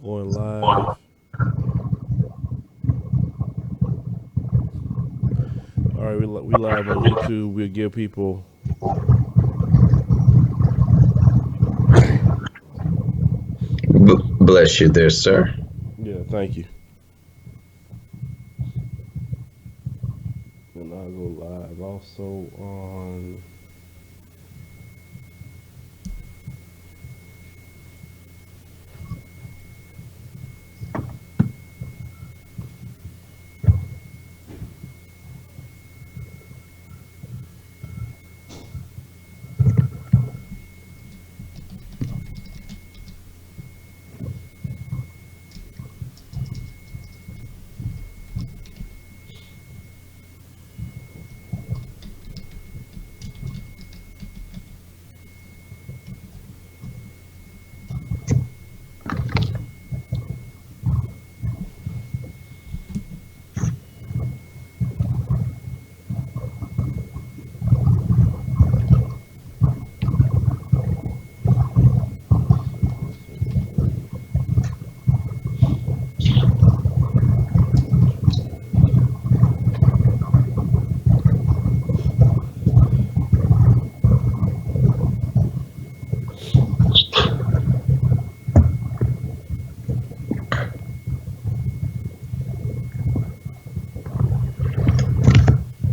Going live. All right, we live on YouTube. We'll give people. Bless you there, sir. Yeah, thank you. And I'll go live also on.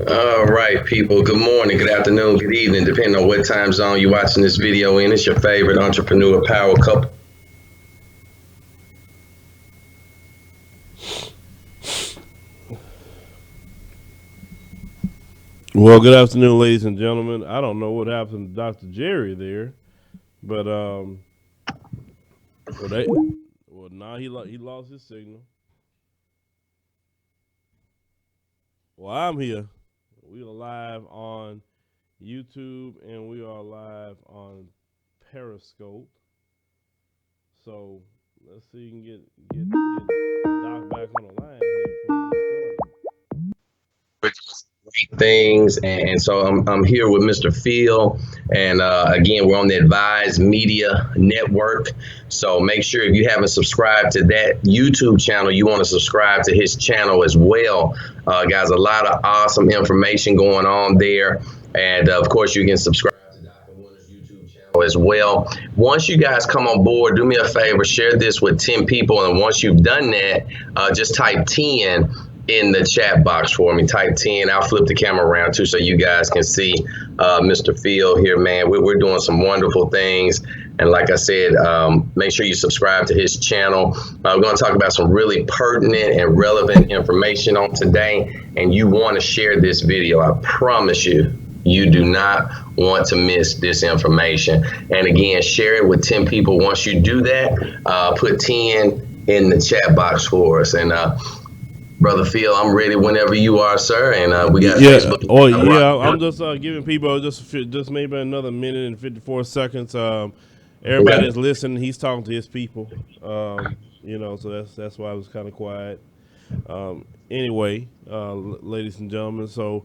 All right, people. Good morning, good afternoon, good evening, depending on what time zone you're watching this video in. It's your favorite entrepreneur power couple. Well, good afternoon, ladies and gentlemen. I don't know what happened to Dr. Jerry there, but now he lost his signal. Well, I'm here. We are live on YouTube and we are live on Periscope. So let's see if we can get Doc back on the line here before we get started. Things, and so I'm here with Mr. Phil, and again, we're on the Advised Media Network. So make sure if you haven't subscribed to that YouTube channel, you want to subscribe to his channel as well. Guys, a lot of awesome information going on there, and of course, you can subscribe to Dr. Winter's YouTube channel as well. Once you guys come on board, do me a favor, share this with 10 people, and once you've done that, just type 10 in the chat box for me. Type 10. I'll flip the camera around too so you guys can see Mr. Phil here, man. We're doing some wonderful things. And like I said, make sure you subscribe to his channel. We're going to talk about some really pertinent and relevant information on today. And you want to share this video. I promise you, you do not want to miss this information. And again, share it with 10 people. Once you do that, put 10 in the chat box for us. And Brother Phil, I'm ready whenever you are, sir. And we got Facebook. Oh yeah, I'm just giving people just maybe another minute and 54 seconds. Everybody that's listening, he's talking to his people. So that's why I was kind of quiet. Anyway, ladies and gentlemen, so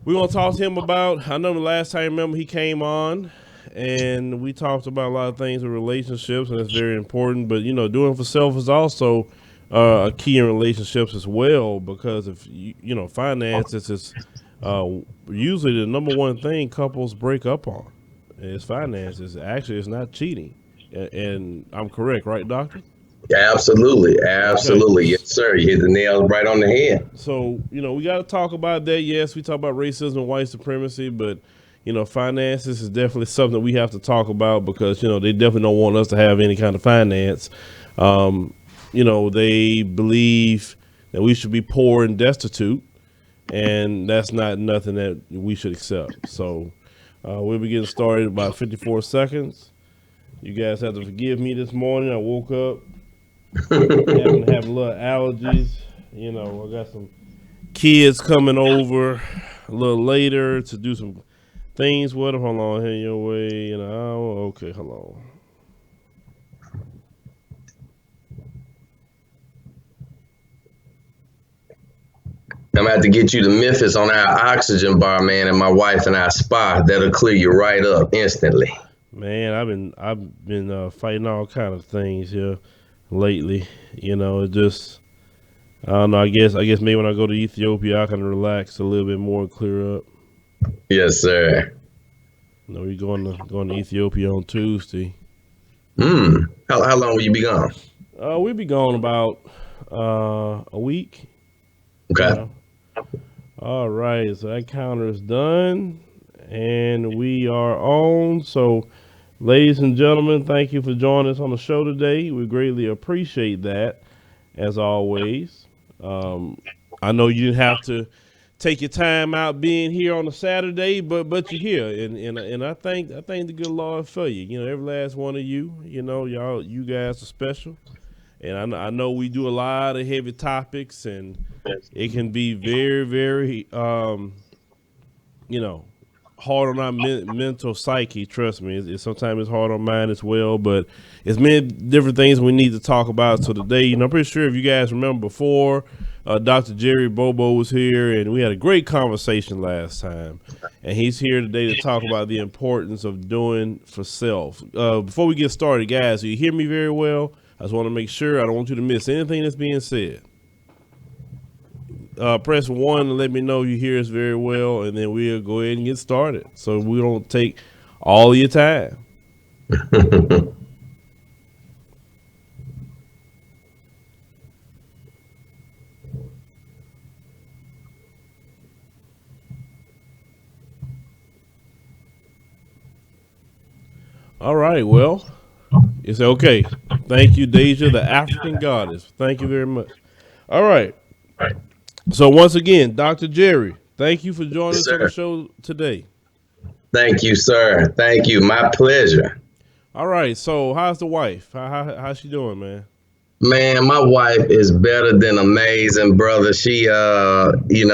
we're gonna talk to him about. I know the last time, remember, he came on, and we talked about a lot of things with relationships, and it's very important. But doing for self is also a key in relationships as well, because if finances is usually the number one thing couples break up on is finances. Actually, it's not cheating, and I'm correct, right, Doctor? Absolutely. Okay. Yes, sir. You hit the nail right on the head. So we got to talk about that. Yes, we talk about racism and white supremacy, but finances is definitely something that we have to talk about, because they definitely don't want us to have any kind of finance. They believe that we should be poor and destitute, and that's not nothing that we should accept. So we'll be getting started in about 54 seconds. You guys have to forgive me this morning. I woke up having a little allergies. I got some kids coming over a little later to do some things with them. Hold on, here your way. Okay, hold on. I'm gonna have to get you to Memphis on our oxygen bar, man, and my wife and our spa. That'll clear you right up instantly. Man, I've been fighting all kind of things here. lately. You know, it just I don't know. I guess maybe when I go to Ethiopia, I can relax a little bit more and clear up. Yes, sir. You know, we're going to Ethiopia on Tuesday. How long will you be gone? We'll be gone about a week. Okay. Yeah. All right. So that counter is done, and we are on. So, ladies and gentlemen, thank you for joining us on the show today. We greatly appreciate that, as always. Um, I know you didn't have to take your time out being here on a Saturday, but you're here, and I thank the good Lord for you. You know, every last one of you. You know, you guys are special, and I know we do a lot of heavy topics, and it can be very very you know hard on our mental psyche. Trust me, sometimes it's hard on mine as well. But it's many different things we need to talk about. So today, you know, I'm pretty sure if you guys remember before, Dr. Jerry Bobo was here, and we had a great conversation last time. And he's here today to talk about the importance of doing for self. Before we get started, guys, you hear me very well? I just want to make sure I don't want you to miss anything that's being said. Press 1 to let me know you hear us very well, and then we'll go ahead and get started so we don't take all your time. All right, well, it's okay. Thank you, Deja, the African goddess. Thank you very much. All right. So once again, Dr. Jerry, thank you for joining Yes, us on the sir. show today. Thank you, sir. Thank you. My pleasure. All right, so how's the wife? How's she doing, man? Man, my wife is better than amazing, brother. She happier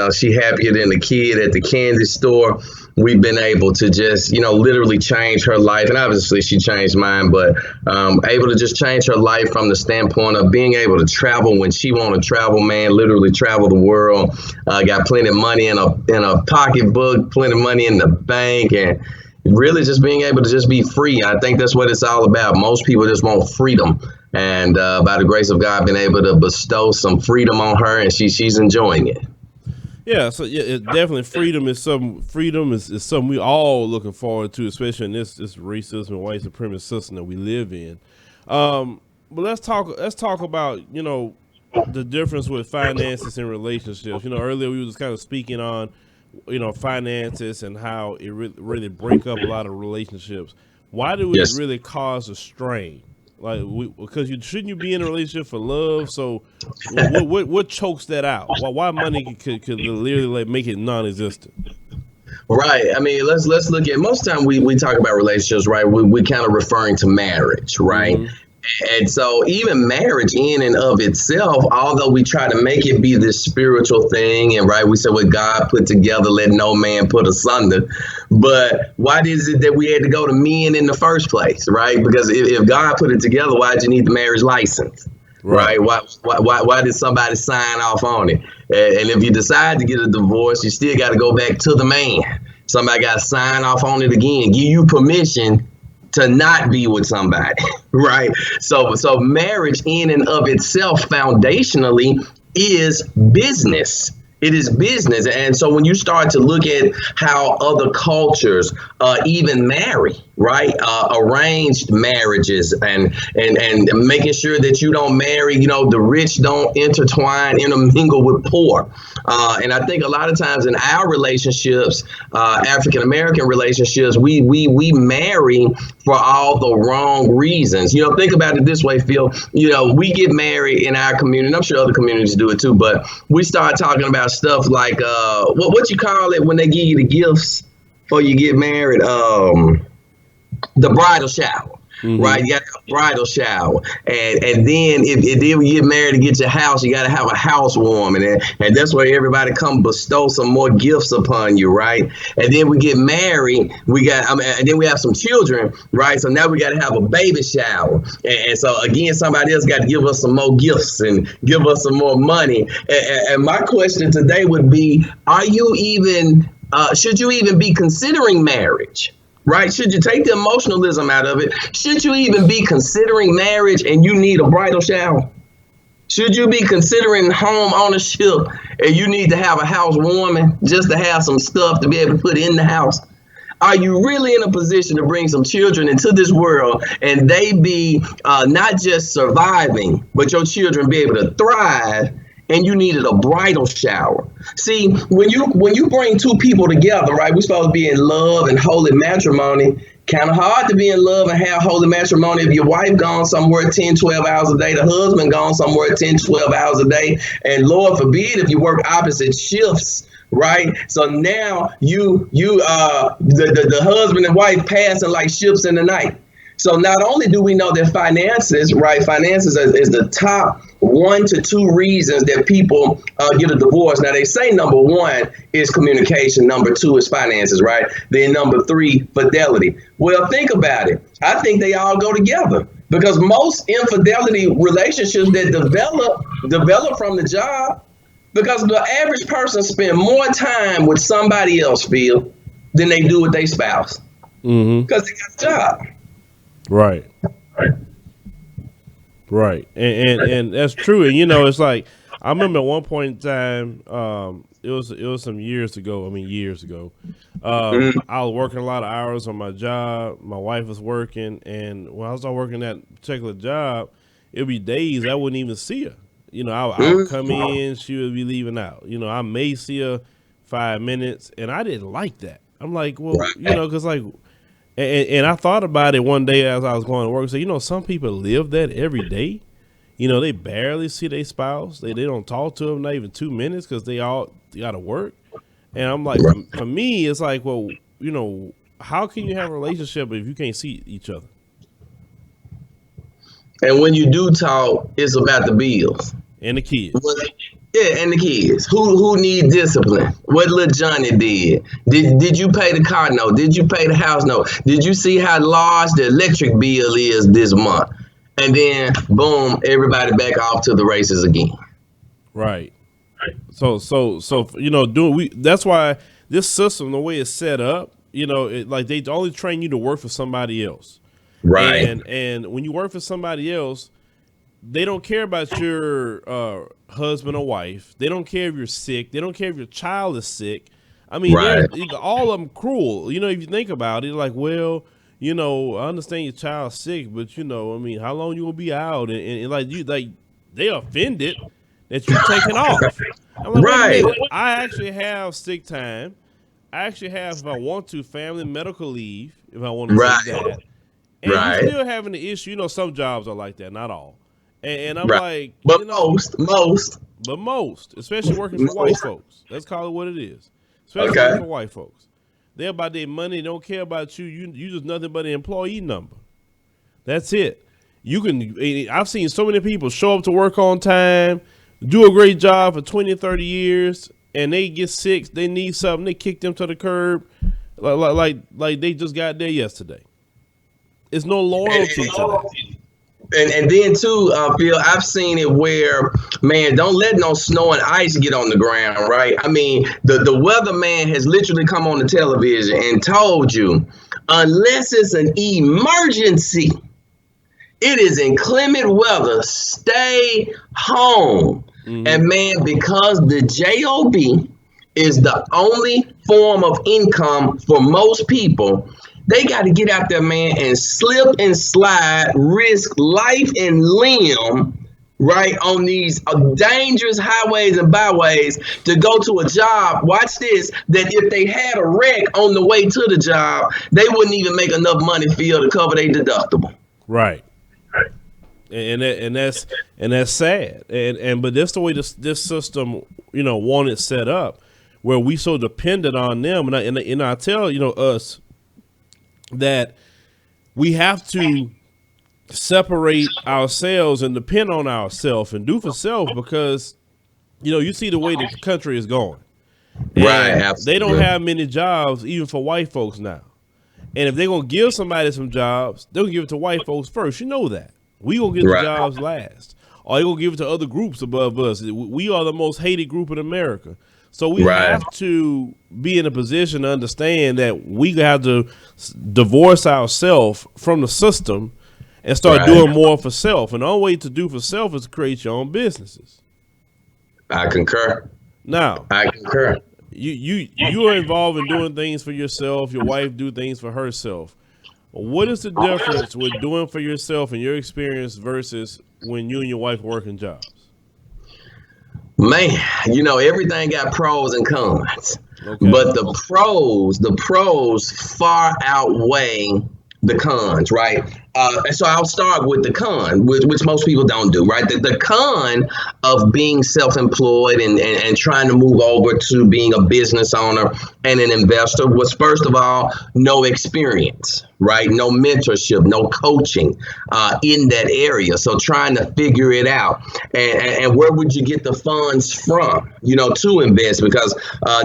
than a kid at the candy store. We've been able to just, literally change her life, and obviously she changed mine, but able to just change her life from the standpoint of being able to travel when she want to travel. Man, literally travel the world. Got plenty of money in a pocketbook, plenty of money in the bank, and really just being able to just be free. I think that's what it's all about. Most people just want freedom. And by the grace of God, been able to bestow some freedom on her, and she's enjoying it. Yeah, so yeah, definitely freedom is something we all looking forward to, especially in this racism and white supremacist system that we live in. But let's talk about the difference with finances and relationships. Earlier we was kind of speaking on finances and how it really break up a lot of relationships. Why do it Yes. really cause a strain? Like, because shouldn't you be in a relationship for love? So, what chokes that out? Why money could literally like make it non-existent? Right. I mean, let's look at most time we talk about relationships, right? We kind of referring to marriage, right? Hmm. And so even marriage in and of itself, although we try to make it be this spiritual thing, and right, we say what God put together, let no man put asunder. But why is it that we had to go to men in the first place, right? Because if God put it together, why'd you need the marriage license? Right. Right? Why did somebody sign off on it? And if you decide to get a divorce, you still got to go back to the man. Somebody got to sign off on it again, give you permission to not be with somebody, right? So marriage in and of itself foundationally is business. It is business. And so when you start to look at how other cultures even marry, right? Arranged marriages and making sure that you don't marry, the rich don't intermingle with poor. And I think a lot of times in our relationships, African American relationships, we marry for all the wrong reasons. Think about it this way, Phil. We get married in our community, and I'm sure other communities do it too, but we start talking about stuff like what you call it when they give you the gifts before you get married, the bridal shower. Hmm. Right, you got a bridal shower, and then if then we get married to get your house, you got to have a housewarming, and that's where everybody come bestow some more gifts upon you, right? And then we get married, and then we have some children, right? So now we got to have a baby shower, and so again, somebody else got to give us some more gifts and give us some more money. And my question today would be: should you even be considering marriage? right? Should you take the emotionalism out of it? Should you even be considering marriage and you need a bridal shower? Should you be considering home ownership and you need to have a housewarming just to have some stuff to be able to put in the house? Are you really in a position to bring some children into this world and they be not just surviving, but your children be able to thrive, and you needed a bridal shower? See, when you bring two people together, right, we're supposed to be in love and holy matrimony. Kind of hard to be in love and have holy matrimony if your wife gone somewhere 10, 12 hours a day, the husband gone somewhere 10, 12 hours a day, and Lord forbid if you work opposite shifts, right? So now the husband and wife passing like ships in the night. So not only do we know that finances, right? Finances is the top 1 to 2 reasons that people get a divorce. Now they say number 1 is communication, number 2 is finances, right? Then number 3, fidelity. Well, think about it. I think they all go together, because most infidelity relationships that develop from the job, because the average person spend more time with somebody else, Phil, than they do with their spouse, because they got a job. Right. And that's true. And it's like, I remember at one point in time, it was some years ago. I was working a lot of hours on my job. My wife was working, and when I was working that particular job, it'd be days I wouldn't even see her. I would come in, she would be leaving out. I may see her 5 minutes, and I didn't like that. I'm like, well, because like. And I thought about it one day as I was going to work. So, some people live that every day. They barely see their spouse. They don't talk to them, not even 2 minutes, because they all got to work. And I'm like, for me, it's like, well, how can you have a relationship if you can't see each other? And when you do talk, it's about the bills. And the kids. Yeah, and the kids who need discipline. What little Johnny did. Did you pay the car note? Did you pay the house note? Did you see how large the electric bill is this month? And then boom, everybody back off to the races again. Right. So that's why this system, the way it's set up, like they only train you to work for somebody else. Right. And when you work for somebody else, they don't care about your husband or wife. They don't care if you're sick. They don't care if your child is sick. I mean, all of them cruel. If you think about it, like, well, I understand your child's sick, but how long you gonna be out? And like they offended that you're taking off. I'm like, right. I actually have sick time. I actually have, if I want to, family medical leave, if I want to take that. And you're still having the issue. Some jobs are like that, not all. And I'm like, but most, especially working for white folks. Let's call it what it is. Especially working for white folks. They're about their money. They don't care about you. You just nothing but an employee number. That's it. I've seen so many people show up to work on time, do a great job for 20, 30 years, and they get sick. They need something. They kick them to the curb like they just got there yesterday. It's no loyalty to that. And then too, Phil, I've seen it where, man, don't let no snow and ice get on the ground, right? I mean, the weatherman has literally come on the television and told you, unless it's an emergency, it is inclement weather, stay home. And man, because the JOB is the only form of income for most people, they got to get out there, man, and slip and slide, risk life and limb, right, on these dangerous highways and byways to go to a job. Watch this, that if they had a wreck on the way to the job, they wouldn't even make enough money, Phil, to cover their deductible. Right. And that's sad. But that's the way this system, want it set up, where we so dependent on them. And I tell us that we have to separate ourselves and depend on ourselves and do for self, because you see the way the country is going. Right. They don't have many jobs even for white folks now. And if they're gonna give somebody some jobs, they'll give it to white folks first. That. We gonna get the jobs last. Or they gonna give it to other groups above us. We are the most hated group in America. So we have to be in a position to understand that we have to divorce ourselves from the system and start doing more for self. And the only way to do for self is to create your own businesses. I concur. Now, I concur. You are involved in doing things for yourself. Your wife do things for herself. What is the difference with doing for yourself in your experience versus when you and your wife working jobs? Man, everything got pros and cons, Okay. but the pros far outweigh the cons, right? And so I'll start with the con, which most people don't do, right? The con of being self-employed and trying to move over to being a business owner and an investor was, first of all, no experience, right? No mentorship, no coaching in that area. So trying to figure it out. And where would you get the funds from, to invest? Because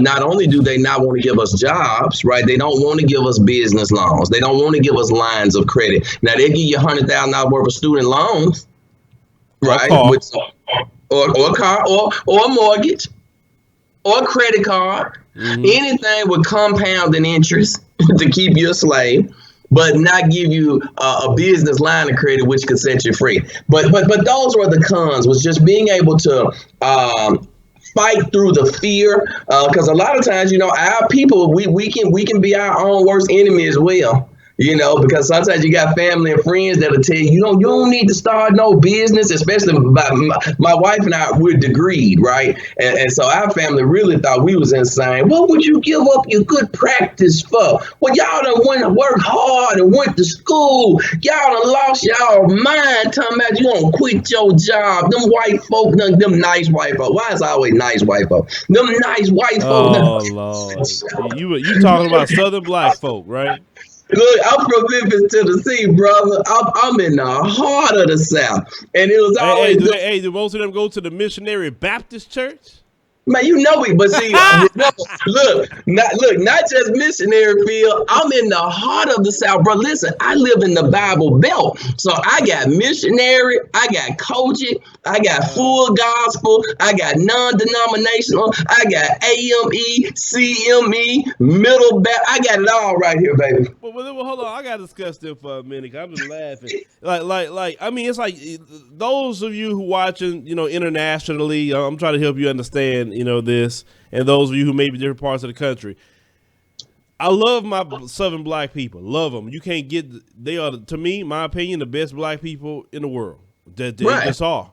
not only do they not want to give us jobs, right? They don't want to give us business loans. They don't want to give us lines of credit. Now, they give you $100,000 worth of student loans, right? Or a car, or a mortgage, or a credit card, anything with compounding interest to keep you a slave, but not give you a business line of credit which could set you free. But those were the cons, was just being able to fight through the fear, because a lot of times, our people, we can be our own worst enemy as well. Because sometimes you got family and friends that'll tell you, you don't need to start no business, especially my wife and I, we're degreed, right? And so our family really thought we was insane. What would you give up your good practice for? Well, y'all done went to work hard and went to school. Y'all done lost y'all mind talking about you gonna quit your job. Them white folk, them nice white folk. Why is it always nice white folk? Them nice white folk. Oh, Lord. You talking about Southern black folk, right? Look, I'm from Memphis, Tennessee, brother. I'm in the heart of the South, and it was always. Do most of them go to the Missionary Baptist Church? Man, it, but see, not just missionary field. I'm in the heart of the South, bro. Listen, I live in the Bible Belt, so I got missionary, I got coaching, I got full gospel, I got non-denominational, I got AME, CME, middle Baptist. I got it all right here, baby. Well, hold on, I gotta discuss this for a minute. I'm just laughing. I mean, it's like those of you who watching, internationally. I'm trying to help you understand. This, and those of you who may be different parts of the country. I love my Southern black people. Love them. You can't get, they are, to me, my opinion, the best black people in the world. They just are.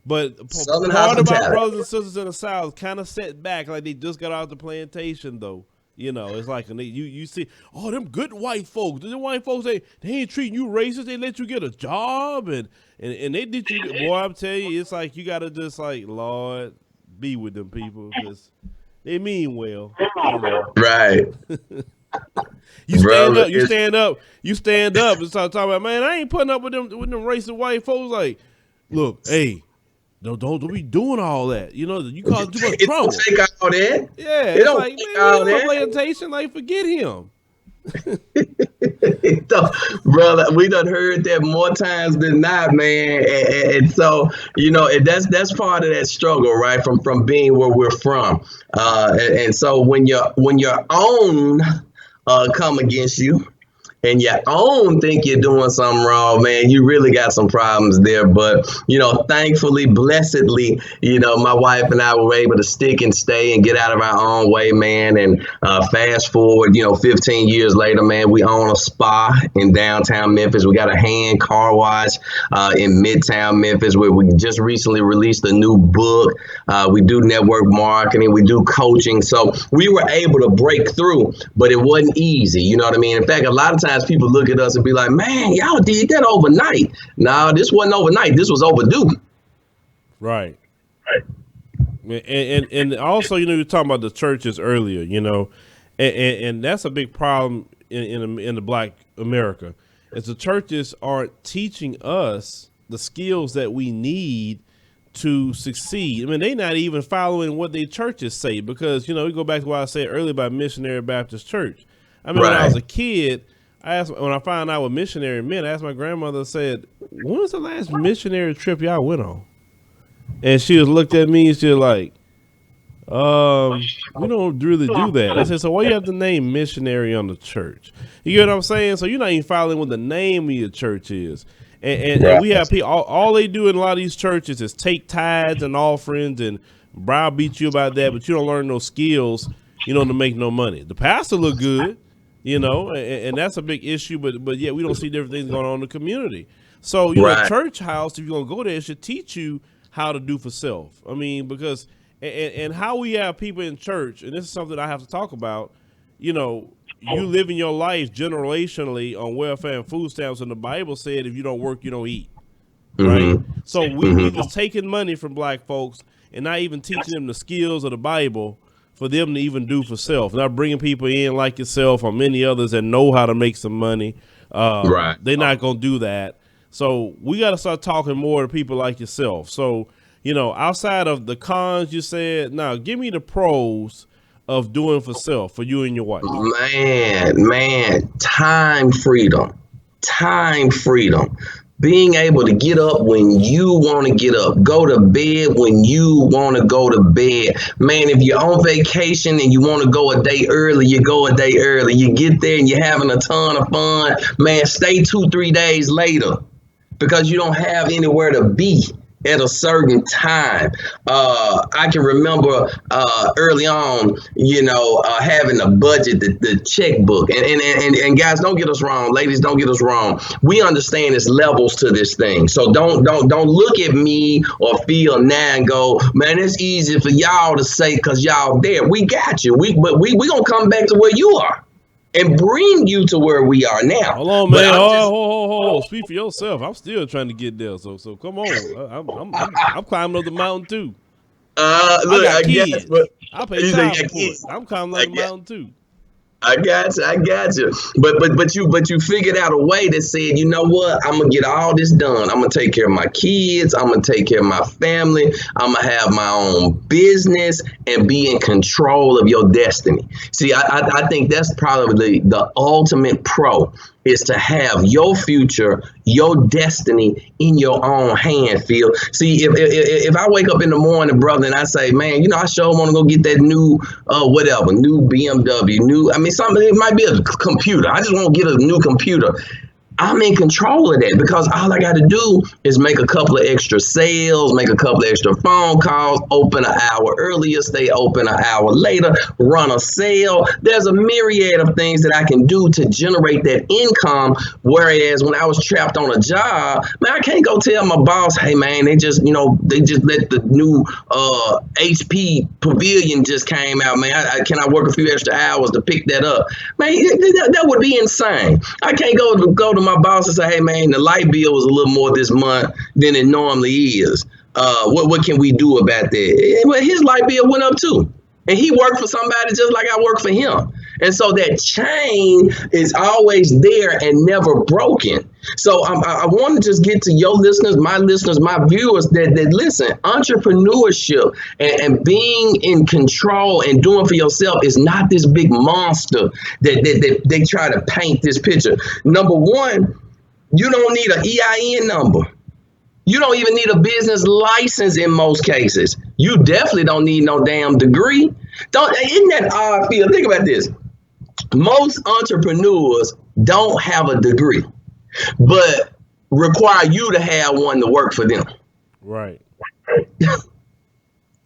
But part of our brothers and sisters in the South kind of set back, like they just got out the plantation, though. It's like you see, oh, them good white folks. The white folks, they ain't treating you racist. They let you get a job, and they did you. Boy, I'm telling you, it's like you gotta just like, Lord, be with them people because they mean well. Right. You stand up. And start talking about, man, I ain't putting up with them racist white folks. Like, look, hey, don't be doing all that. You cause too much trouble. Take all that. Yeah, it's like, man, we on plantation. Like, forget him. Brother, we done heard that more times than not, man. And so, that's part of that struggle, right? From being where we're from. And so when your own come against you, and your own think you're doing something wrong, man, you really got some problems there. But, thankfully, blessedly, my wife and I were able to stick and stay and get out of our own way, man. And fast forward, 15 years later, man, we own a spa in downtown Memphis. We got a hand car wash in midtown Memphis, where we just recently released a new book. We do network marketing. We do coaching. So we were able to break through, but it wasn't easy. You know what I mean? In fact, a lot of times people look at us and be like, man, y'all did that overnight. No, this wasn't overnight. This was overdue. Right. And also, you were talking about the churches earlier, and that's a big problem in the black America, is the churches aren't teaching us the skills that we need to succeed. I mean, they're not even following what their churches say, because, we go back to what I said earlier about Missionary Baptist Church. I mean, when I was a kid, when I found out what missionary meant, I asked my grandmother, said, when was the last missionary trip y'all went on? And she just looked at me and she was like, We don't really do that. I said, so why you have the name missionary on the church? You get what I'm saying? So you're not even following what the name of your church is. And we have people, all they do in a lot of these churches is take tithes and offerings and browbeat you about that, but you don't learn those skills, to make no money. The pastor look good, and that's a big issue, but yet we don't see different things going on in the community. So, church house, if you're going to go there, it should teach you how to do for self. I mean, because, and how we have people in church, and this is something I have to talk about, you living your life generationally on welfare and food stamps, and the Bible said if you don't work, you don't eat. Right? So we just taking money from black folks and not even teaching them the skills of the Bible for them to even do for self. Not bringing people in like yourself or many others that know how to make some money. They're not going to do that. So we got to start talking more to people like yourself. So, outside of the cons you said, now give me the pros of doing for self for you and your wife. Man, time freedom, being able to get up when you want to get up, go to bed when you want to go to bed. Man, if you're on vacation and you want to go a day early, you go a day early. You get there and you're having a ton of fun. Man, stay 2-3 days later because you don't have anywhere to be at a certain time. I can remember early on, having a budget, the checkbook. And guys, don't get us wrong. Ladies, don't get us wrong. We understand there's levels to this thing. So don't look at me or feel now and go, man, it's easy for y'all to say because y'all there. We got you. But we gonna come back to where you are and bring you to where we are now. Hold on, man. Hold. Speak for yourself. I'm still trying to get there. So come on. I'm climbing up the mountain too. Look, I guess, but I pay child support. I'm climbing up the mountain too. I got you. But you figured out a way that said, you know what? I'm gonna get all this done. I'm gonna take care of my kids. I'm gonna take care of my family. I'm gonna have my own business and be in control of your destiny. See, I think that's probably the ultimate pro is to have your future, your destiny in your own hand, Phil. See, if I wake up in the morning, brother, and I say, man, I sure want to go get that new, new BMW, something, it might be a computer. I just want to get a new computer. I'm in control of that because all I got to do is make a couple of extra sales, make a couple of extra phone calls, open an hour earlier, stay open an hour later, run a sale. There's a myriad of things that I can do to generate that income. Whereas when I was trapped on a job, man, I can't go tell my boss, hey, man, they just let the new HP Pavilion just came out, man. Can I work a few extra hours to pick that up? Man, that would be insane. I can't go to my boss and say, hey, man, the light bill was a little more this month than it normally is. What can we do about that? Well, his light bill went up too. And he worked for somebody just like I work for him. And so that chain is always there and never broken. So I want to just get to your listeners, my viewers that listen, entrepreneurship and being in control and doing for yourself is not this big monster that they try to paint this picture. Number one, you don't need an EIN number. You don't even need a business license in most cases. You definitely don't need no damn degree. Isn't that odd, Phil? Think about this. Most entrepreneurs don't have a degree, but require you to have one to work for them. Right.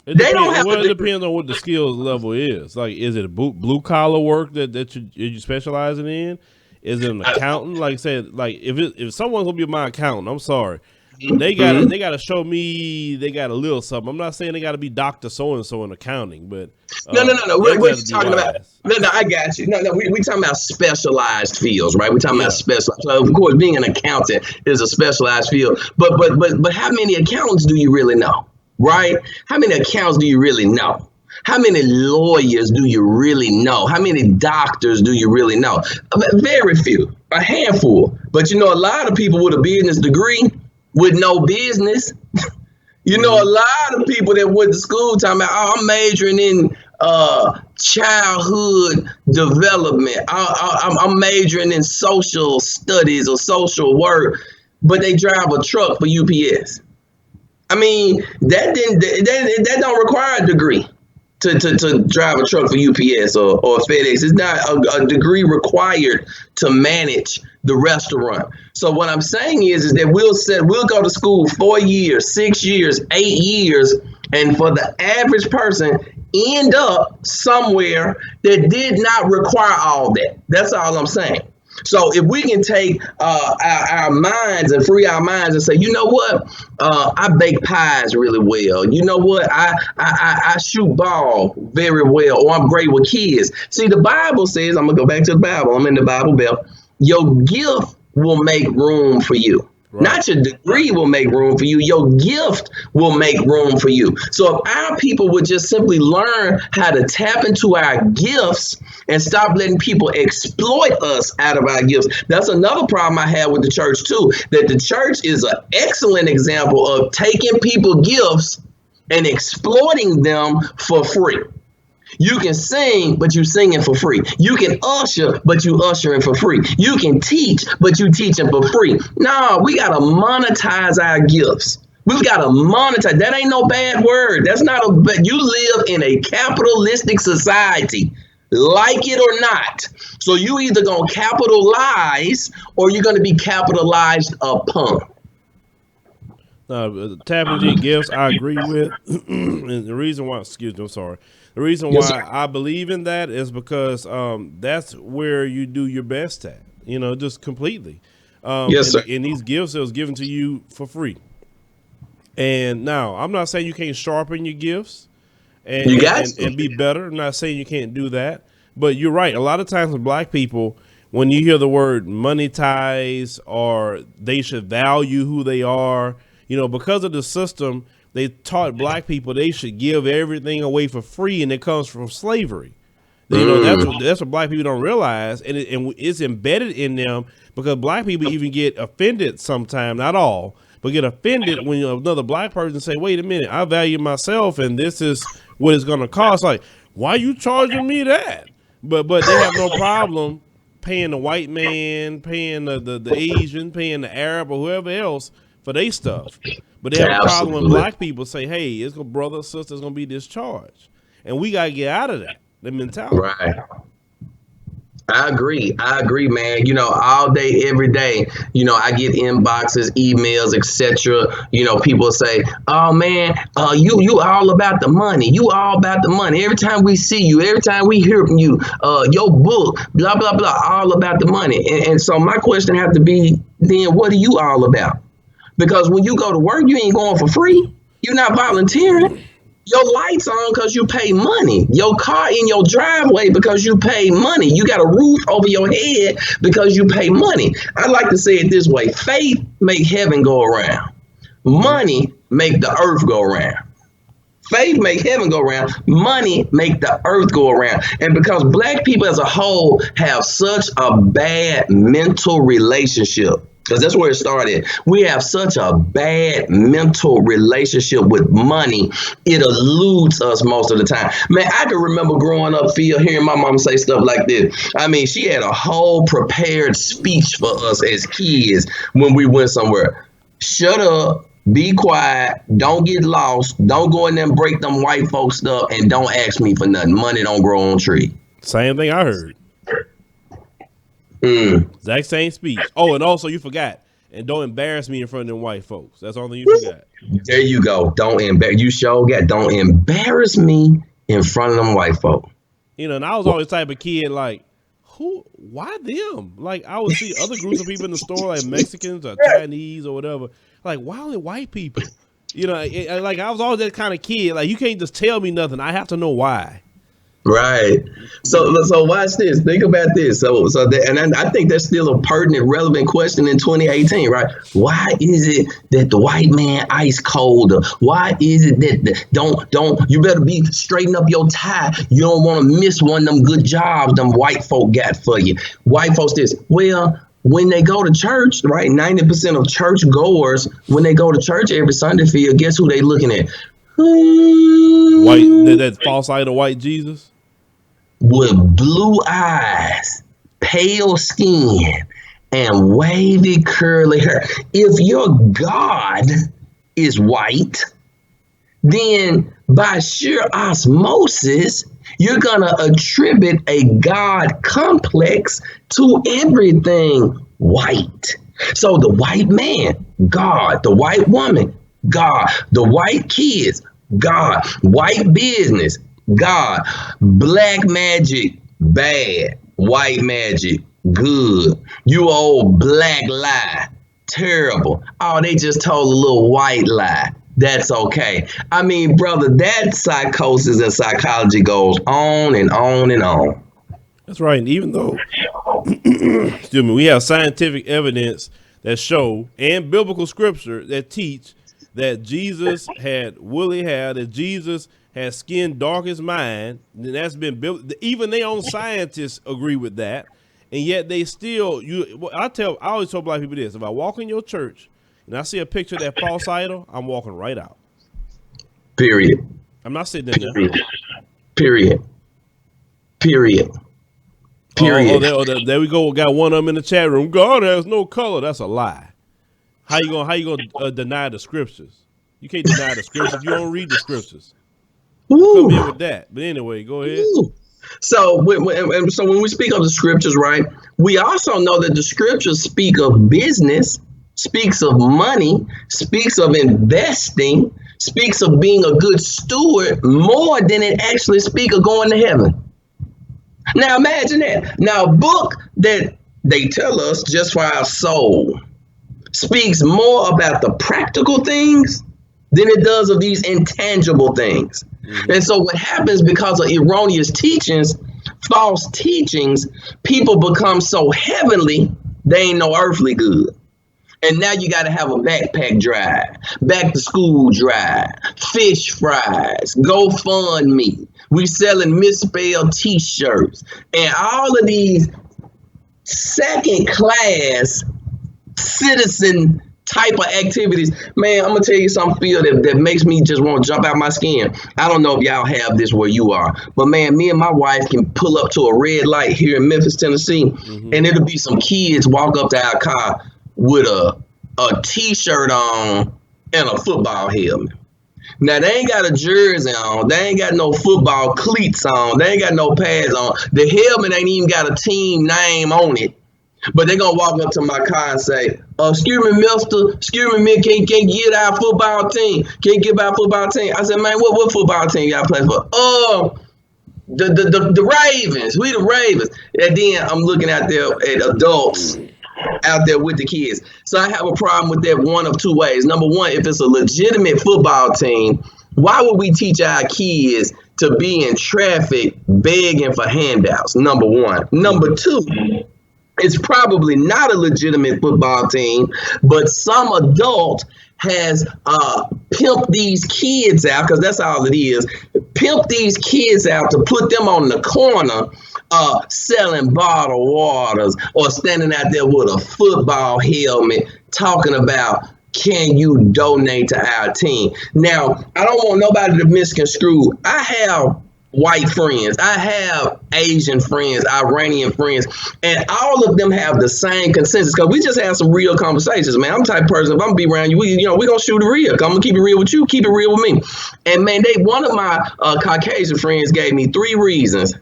They don't have. Well, it depends on what the skills level is. Like, is it a blue collar work that you specializing in? Is it an accountant? Like I said, like if someone's gonna be my accountant, I'm sorry. They gotta show me they got a little something. I'm not saying they gotta be Dr. So-and-so in accounting, but no. What you talking about? No, I got you. No, we talking about specialized fields, right? We talking about specialized. So of course, being an accountant is a specialized field. But how many accountants do you really know, right? How many accounts do you really know? How many lawyers do you really know? How many doctors do you really know? Very few, a handful. But a lot of people with a business degree with no business. A lot of people that went to school talking about, I'm majoring in childhood development. I'm majoring in social studies or social work, but they drive a truck for UPS. That don't require a degree. to drive a truck for UPS or FedEx. It's not a degree required to manage the restaurant. So what I'm saying is that we'll go to school 4 years, 6 years, 8 years, and for the average person end up somewhere that did not require all that. That's all I'm saying. So if we can take our minds and free our minds and say, you know what, I bake pies really well. You know what, I shoot ball very well, or I'm great with kids. See, the Bible says, I'm gonna go back to the Bible. I'm in the Bible Belt. Your gift will make room for you. Right. Not your degree will make room for you. Your gift will make room for you. So if our people would just simply learn how to tap into our gifts and stop letting people exploit us out of our gifts. That's another problem I have with the church too, that the church is an excellent example of taking people's gifts and exploiting them for free. You can sing, but you singing for free. You can usher, but you ushering for free. You can teach, but you teaching for free. No, we got to monetize our gifts. We've got to monetize. That ain't no bad word. That's not a, but you live in a capitalistic society, like it or not. So you either going to capitalize or you're going to be capitalized upon. Tap into your gifts, I agree with. And the reason why, the reason why I believe in that is because that's where you do your best at, just completely. Yes, sir. And these gifts that was given to you for free. And now, I'm not saying you can't sharpen your gifts and be better. I'm not saying you can't do that. But you're right. A lot of times with black people, when you hear the word monetize or they should value who they are, because of the system, they taught black people they should give everything away for free, and it comes from slavery. That's what black people don't realize, and it's embedded in them because black people even get offended sometimes, not all, but get offended when another black person say, "Wait a minute, I value myself, and this is what it's going to cost." Like, why are you charging me that? But they have no problem paying the white man, paying the Asian, paying the Arab or whoever else for their stuff. But they have a problem when black people say, hey, it's gonna, brother, sister, it's going to be discharged. And we got to get out of that mentality. Right. I agree, man. All day, every day, I get inboxes, emails, etc. People say, oh, man, you all about the money. You all about the money. Every time we see you, every time we hear from you, your book, blah, blah, blah, all about the money. And so my question has to be, then what are you all about? Because when you go to work, you ain't going for free. You're not volunteering. Your lights on because you pay money. Your car in your driveway because you pay money. You got a roof over your head because you pay money. I like to say it this way. Faith make heaven go around. Money make the earth go around. Faith make heaven go around. Money make the earth go around. And because black people as a whole have such a bad mental relationship, because that's where it started. We have such a bad mental relationship with money. It eludes us most of the time. Man, I can remember growing up, hearing my mom say stuff like this. I mean, she had a whole prepared speech for us as kids when we went somewhere. Shut up, be quiet, don't get lost, don't go in there and break them white folks stuff, and don't ask me for nothing. Money don't grow on trees. Same thing I heard. Exact same speech. Oh, and also you forgot. And don't embarrass me in front of them white folks. That's the only thing you forgot. There you go. Don't embarrass me in front of them white folk. And I was always the type of kid like, why them? Like I would see other groups of people in the store, like Mexicans or Chinese or whatever. Like, why only white people? Like I was always that kind of kid. Like you can't just tell me nothing. I have to know why. Right. So watch this. Think about this. And I think that's still a pertinent, relevant question in 2018, right? Why is it that the white man ice cold? Why is it that you better be straighten up your tie? You don't want to miss one of them good jobs them white folk got for you. White folks this. Well, when they go to church, right? 90% of church goers, when they go to church every Sunday, guess who they looking at? White, that false idol white Jesus? With blue eyes, pale skin, and wavy curly hair. If your God is white, then by sheer osmosis, you're going to attribute a God complex to everything white. So the white man, God, the white woman, God, the white kids, God, white business, God, black magic, bad, white magic, good, you old black lie, terrible. Oh, they just told a little white lie. That's okay. I mean, brother, that psychosis and psychology goes on and on and on. That's right. And even though, excuse me, we have scientific evidence that show and biblical scripture that teach that Jesus had woolly hair, that Jesus had skin dark as mine, and that's been built. Even their own scientists agree with that, and yet they still. I always tell black people this: if I walk in your church and I see a picture of that false idol, I'm walking right out. Period. I'm not sitting in there. Period. Period. There we go. We got one of them in the chat room. God has no color. That's a lie. How you gonna deny the scriptures? You can't deny the scriptures. You don't read the scriptures. Come in with that. But anyway, go ahead. So when we speak of the scriptures, right, we also know that the scriptures speak of business, speaks of money, speaks of investing, speaks of being a good steward more than it actually speaks of going to heaven. Now imagine that. Now a book that they tell us just for our soul speaks more about the practical things than it does of these intangible things. Mm-hmm. And so what happens because of erroneous teachings, false teachings, people become so heavenly, they ain't no earthly good. And now you got to have a backpack drive, back to school drive, fish fries, GoFundMe. We selling misspelled t-shirts and all of these second class citizen type of activities. Man, I'm gonna tell you something, Phil, that makes me just want to jump out my skin. I don't know if y'all have this where you are, but man, me and my wife can pull up to a red light here in Memphis, Tennessee, and it'll be some kids walk up to our car with a t-shirt on and a football helmet. Now, they ain't got a jersey on. They ain't got no football cleats on. They ain't got no pads on. The helmet ain't even got a team name on it. But they going to walk up to my car and say, excuse me, mister, excuse me, man, can't get our football team. Can't get our football team. I said, man, what football team y'all play for? The Ravens. We the Ravens. And then I'm looking out there at adults out there with the kids. So I have a problem with that one of two ways. Number one, if it's a legitimate football team, why would we teach our kids to be in traffic begging for handouts? Number one. Number two, it's probably not a legitimate football team, but some adult has pimped these kids out, because that's all it is, pimp these kids out to put them on the corner selling bottled waters or standing out there with a football helmet talking about, can you donate to our team? Now, I don't want nobody to misconstrue. I have white friends, I have Asian friends, Iranian friends, and all of them have the same consensus, because we just have some real conversations, man. I'm the type of person, if I'm gonna be around you, we're gonna shoot it real. I'm gonna keep it real with you, keep it real with me. And man, one of my Caucasian friends gave me 3 reasons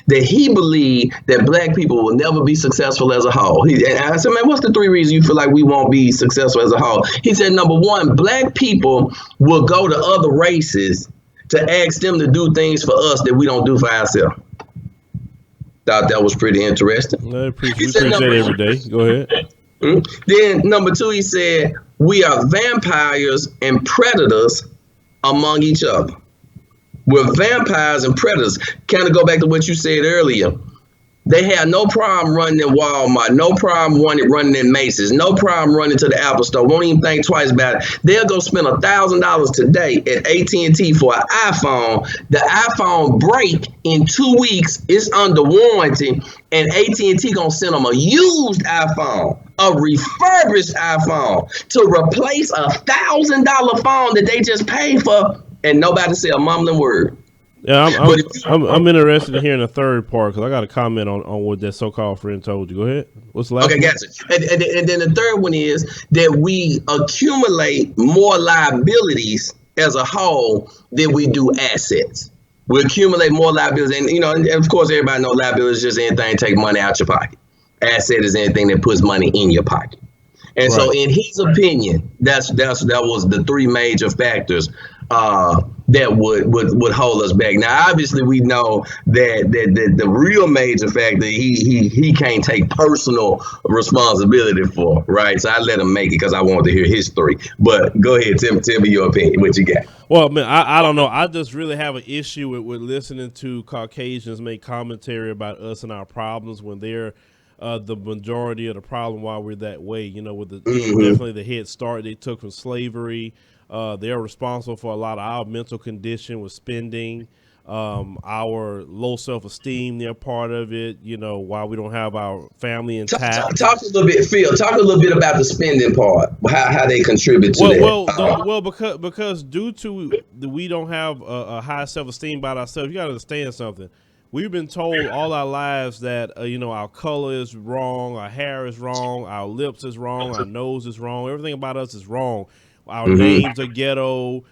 that he believed that black people will never be successful as a whole. And I said, man, what's the 3 reasons you feel like we won't be successful as a whole? He said, number one, black people will go to other races to ask them to do things for us that we don't do for ourselves. Thought that was pretty interesting. We appreciate it every day. Go ahead. Then number 2, he said, we are vampires and predators among each other. We're vampires and predators. Kind of go back to what you said earlier. They have no problem running in Walmart, no problem running in Macy's, no problem running to the Apple Store, won't even think twice about it. They'll go spend $1,000 today at AT&T for an iPhone. The iPhone break in 2 weeks, it's under warranty, and AT&T gonna send them a used iPhone, a refurbished iPhone, to replace a $1,000 phone that they just paid for, and nobody say a mumbling word. Yeah, I'm interested in hearing the third part, because I got a comment on what that so-called friend told you. Go ahead. What's the last one? Gotcha. And then the third one is that we accumulate more liabilities as a whole than we do assets. We accumulate more liabilities, and and of course, everybody knows liability is just anything take money out your pocket. Asset is anything that puts money in your pocket. And so, in his opinion, that was the three major factors that would hold us back. Now, obviously, we know that the real major factor he can't take personal responsibility for, right? So I let him make it because I wanted to hear his three. But go ahead, tell me your opinion. What you got? Well, man, I don't know. I just really have an issue with listening to Caucasians make commentary about us and our problems when they're the majority of the problem why we're that way, with the definitely the head start they took from slavery. They're responsible for a lot of our mental condition with spending, our low self-esteem. They're part of it, why we don't have our family intact. Talk a little bit, Phil. Talk a little bit about the spending part, how they contribute to that. Because due to we don't have a high self-esteem about ourselves, you got to understand something. We've been told all our lives that, our color is wrong, our hair is wrong, our lips is wrong, our nose is wrong. Everything about us is wrong. Our names are ghetto.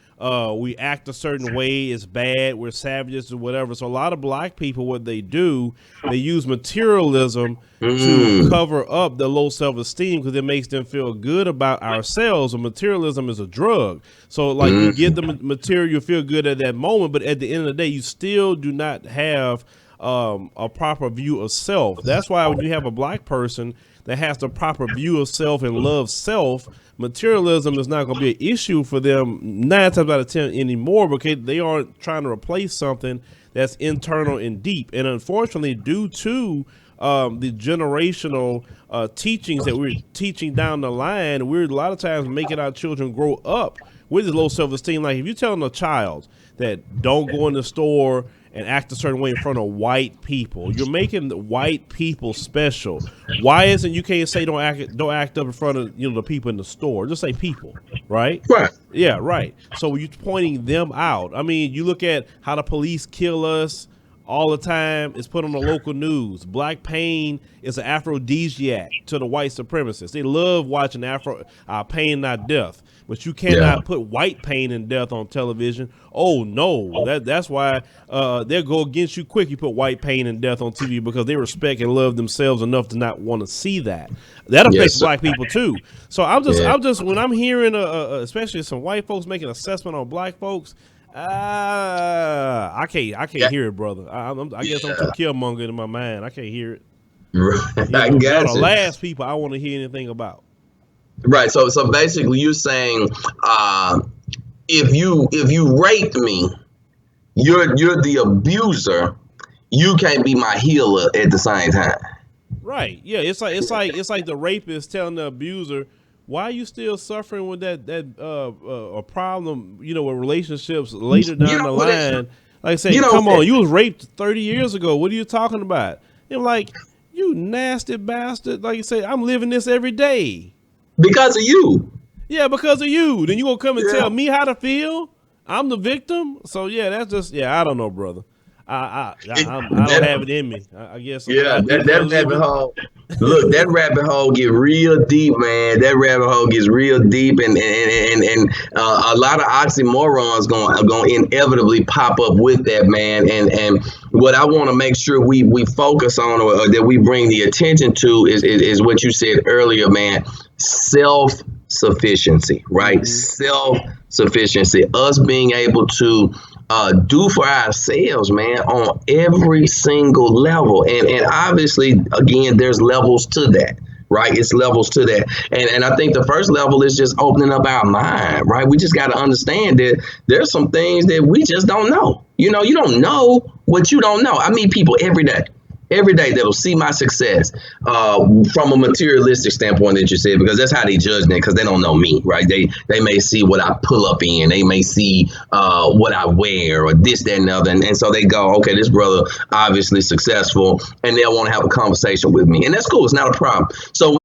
We act a certain way. It's bad. We're savages or whatever. So a lot of black people, what they do, they use materialism to cover up the low self-esteem because it makes them feel good about ourselves. And materialism is a drug. So like you get the material, you feel good at that moment, but at the end of the day, you still do not have a proper view of self. That's why when you have a black person that has the proper view of self and loves self, materialism is not going to be an issue for them 9 times out of 10 anymore because they aren't trying to replace something that's internal and deep. And unfortunately, due to the generational teachings that we're teaching down the line, we're a lot of times making our children grow up with this low self-esteem. Like if you're telling a child that don't go in the store and act a certain way in front of white people, you're making the white people special. Why isn't you can't say don't act up in front of the people in the store? Just say people, right? Right. Yeah, right. So you're pointing them out. I mean, you look at how the police kill us all the time. It's put on the local news. Black pain is an aphrodisiac to the white supremacists. They love watching pain, not death. But you cannot put white pain and death on television. Oh no, that's why they'll go against you quick. You put white pain and death on TV because they respect and love themselves enough to not want to see that. That affects black people too. So I'm just when I'm hearing especially some white folks making assessment on black folks, I can't hear it, brother. I guess I'm too killmonger in my mind. I can't hear it. I got the last people I want to hear anything about. Right. So basically, you're saying if you raped me, you're the abuser. You can't be my healer at the same time. Right. Yeah. It's like the rapist telling the abuser, why are you still suffering with that a problem? With relationships later down the line. Like I said, come on, you was raped 30 years ago. What are you talking about? And like, you nasty bastard. Like you say, I'm living this every day. Because of you. Yeah, because of you. Then you gonna come and tell me how to feel? I'm the victim. So yeah, that's just I don't know, brother. I don't have it in me. I guess. Yeah, that rabbit hole. Look, that rabbit hole get real deep, man. That rabbit hole gets real deep, and a lot of oxymorons going inevitably pop up with that, man. And what I want to make sure we focus on, or that we bring the attention to, is what you said earlier, man. Self-sufficiency, right? Self-sufficiency. Us being able to do for ourselves, man, on every single level. And obviously, again, there's levels to that, right? It's levels to that. And I think the first level is just opening up our mind, right? We just got to understand that there's some things that we just don't know. You don't know what you don't know. I meet people every day that'll see my success from a materialistic standpoint that you said, because that's how they judge that, because they don't know me, right? They may see what I pull up in, they may see what I wear, or this, that, and the other, and so they go, okay, this brother obviously successful, and they'll want to have a conversation with me, and that's cool. It's not a problem. So,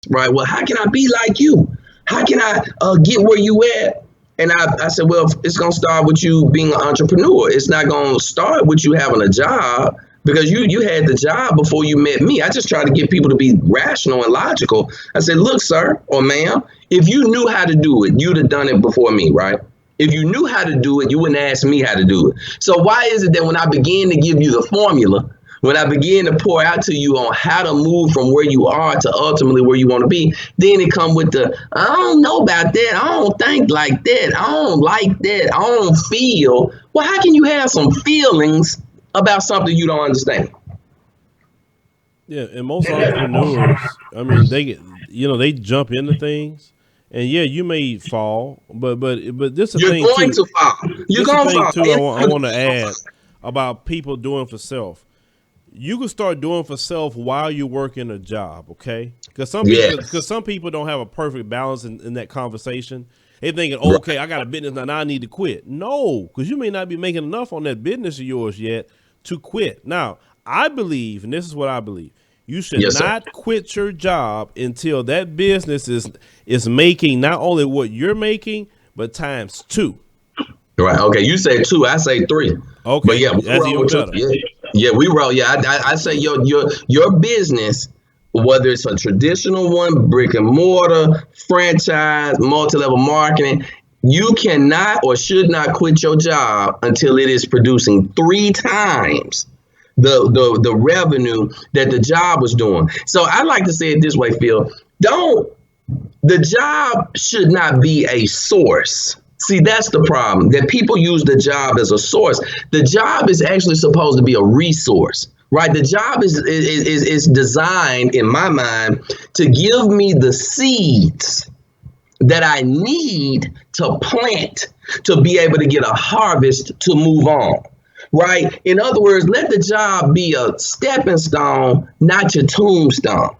right, well, how can I be like you? How can I get where you at? And I said, well, it's going to start with you being an entrepreneur. It's not going to start with you having a job, because you had the job before you met me. I just try to get people to be rational and logical. I said, look, sir or ma'am, if you knew how to do it, you'd have done it before me, right? If you knew how to do it, you wouldn't ask me how to do it. So why is it that when I begin to give you the formula, when I begin to pour out to you on how to move from where you are to ultimately where you want to be, then it come with the, I don't know about that. I don't think like that. I don't like that. I don't feel. Well, how can you have some feelings about something you don't understand? Yeah, and most entrepreneurs, I mean, they get, they jump into things, and yeah, you may fall, but this is the You're thing going too. to fall. You're This is the going to thing fall. too. I want to add about people doing for self. You can start doing for self while you're working a job, okay? Because Yes. some people don't have a perfect balance in that conversation. They thinking, Right. okay, I got a business now, I need to quit. No, because you may not be making enough on that business of yours yet to quit. Now, I believe, and this is what I believe, you should Yes, sir. not quit your job until that business is making not only what you're making, but times two. Right. Okay. You say two. I say three. But Okay, yeah, we that's roll even with two. better. Yeah. Yeah, we roll. Yeah, I say your business, whether it's a traditional one, brick and mortar, franchise, multi-level marketing, you cannot or should not quit your job until it is producing three times the revenue that the job was doing. So I like to say it this way, Phil. Don't The job should not be a source. See, that's the problem, that people use the job as a source. The job is actually supposed to be a resource, right? The job is designed, in my mind, to give me the seeds that I need to plant to be able to get a harvest to move on. Right? In other words, let the job be a stepping stone, not your tombstone.